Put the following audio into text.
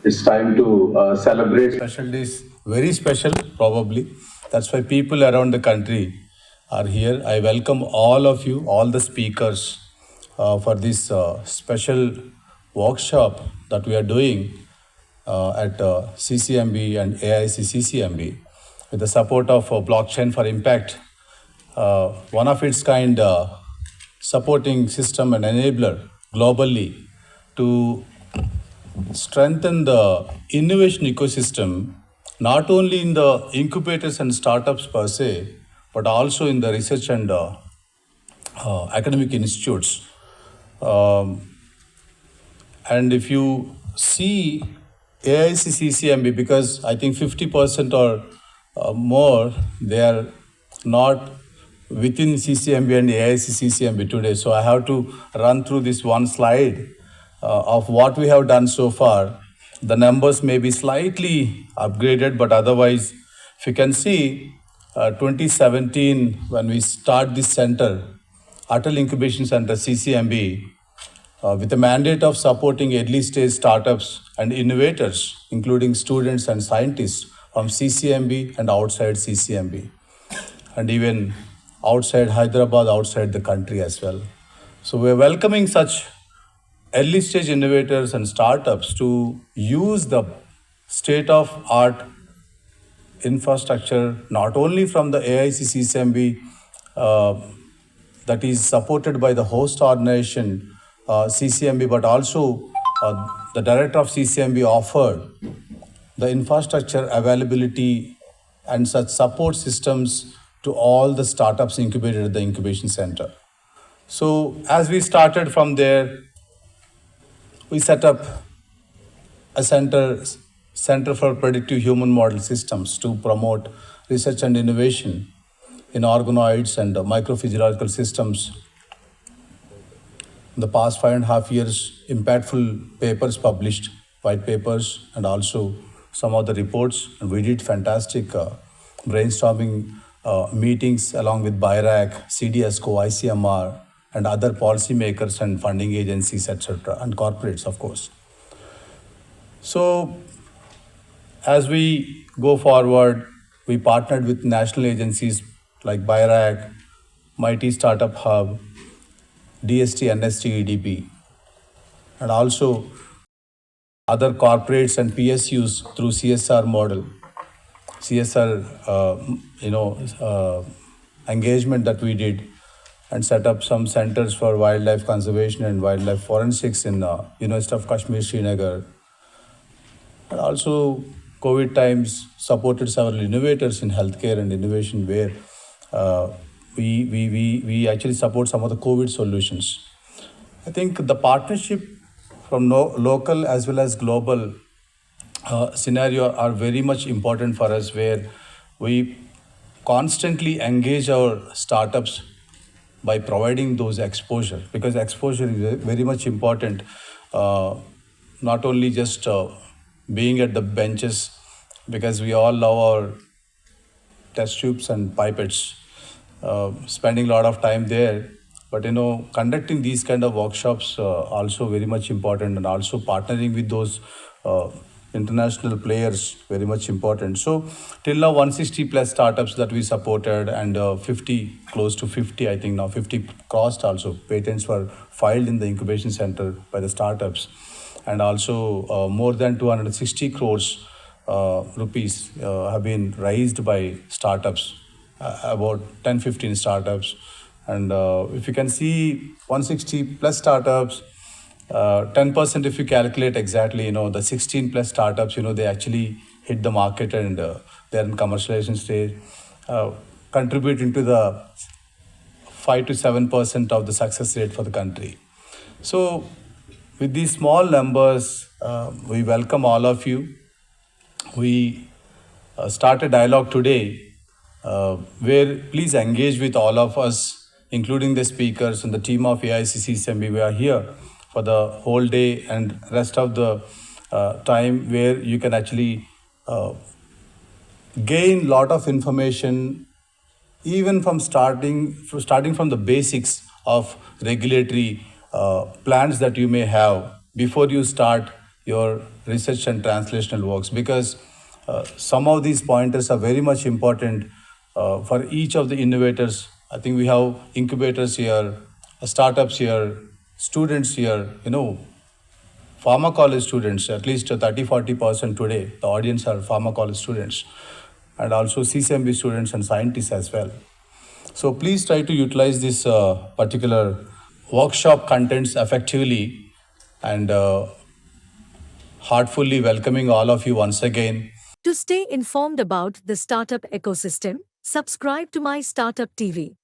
it's time to celebrate. Special days, very special, probably. That's why people around the country are here. I welcome all of you, all the speakers, for this special workshop that we are doing at CCMB and AICCCMB with the support of Blockchain for Impact, one of its kind supporting system and enabler globally to strengthen the innovation ecosystem, not only in the incubators and startups per se, but also in the research and academic institutes. And if you see AICCCMB, because I think 50% or more, they are not within CCMB and AICCCMB today. So I have to run through this one slide of what we have done so far. The numbers may be slightly upgraded, but otherwise, if you can see, 2017, when we start this center, Atal Incubation Center, CCMB, with the mandate of supporting early stage startups and innovators, including students and scientists from CCMB and outside CCMB, and even outside Hyderabad, outside the country as well. So we're welcoming such early stage innovators and startups to use the state of art infrastructure, not only from the AICCCMB that is supported by the host organization CCMB, but also the director of CCMB offered the infrastructure availability and such support systems to all the startups incubated at the incubation center. So as we started from there, we set up a center for predictive human model systems to promote research and innovation in organoids and microphysiological systems. In the past 5.5 years, impactful papers published, white papers, and also some of the reports. And we did fantastic brainstorming meetings along with BIRAC, CDSCO, ICMR, and other policymakers and funding agencies, etc., and corporates, of course. So as we go forward, we partnered with national agencies like BIRAC, Mighty Startup Hub, DST, NST, EDP, and also other corporates and PSUs through CSR model, CSR engagement that we did, and set up some centers for wildlife conservation and wildlife forensics in University of Kashmir, Srinagar. And also COVID times supported several innovators in healthcare and innovation where we actually support some of the COVID solutions. I think the partnership from local as well as global scenario are very much important for us, where we constantly engage our startups by providing those exposure, because exposure is very much important, not only just being at the benches, because we all love our test tubes and pipettes, spending a lot of time there, but conducting these kind of workshops also very much important, and also partnering with those international players very much important. So till now 160 plus startups that we supported, and 50, close to 50, I think now 50 crossed also. Patents were filed in the incubation center by the startups, and also more than 260 crores rupees have been raised by startups, about 10-15 startups. And if you can see 160 plus startups, 10% if you calculate exactly, the 16 plus startups, they actually hit the market and they're in commercialization stage, contributing to the 5 to 7% of the success rate for the country. So with these small numbers, we welcome all of you. We start a dialogue today where please engage with all of us, including the speakers and the team of AICCCMB. We are here for the whole day and rest of the time, where you can actually gain a lot of information, even from starting from the basics of regulatory plans that you may have before you start your research and translational works, because some of these pointers are very much important for each of the innovators. I think we have incubators here, startups here, students here, pharma college students, at least 30-40% today, the audience are pharma college students, and also CCMB students and scientists as well. So please try to utilize this particular workshop contents effectively, and heartfully welcoming all of you once again. To stay informed about the startup ecosystem, subscribe to my Startup TV.